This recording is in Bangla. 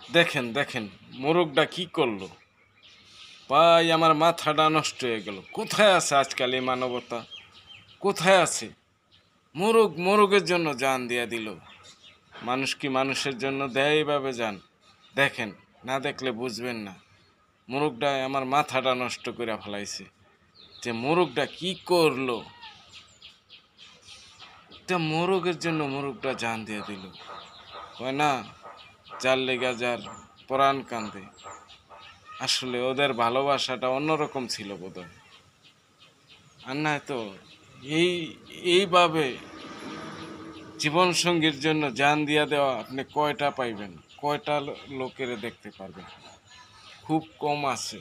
দেখেন দেখেন মোরগটা কি করলো। ভাই আমার মাথাটা নষ্ট হয়ে গেল। কোথায় আছে আজকাল এই মানবতা? কোথায় আছে? মোরগের জন্য জান দিয়া দিল। মানুষ কি মানুষের জন্য দেয় এইভাবে জান? দেখেন, না দেখলে বুঝবেন না। মোরগটা আমার মাথাটা নষ্ট করে ফেলাইছে। যে মোরগটা কি করলো? একটা মোরগের জন্য মোরগটা জান দিয়ে দিল। কয় না, যার লেগা যার পরাণ কান্দে। আসলে ওদের ভালোবাসাটা অন্যরকম ছিল বোধহয়। আর না তো এই এইভাবে জীবনসঙ্গীর জন্য জান দিয়া দেওয়া আপনি কয়টা পাইবেন? কয়টা লোকেরে দেখতে পারবেন? খুব কম আছে।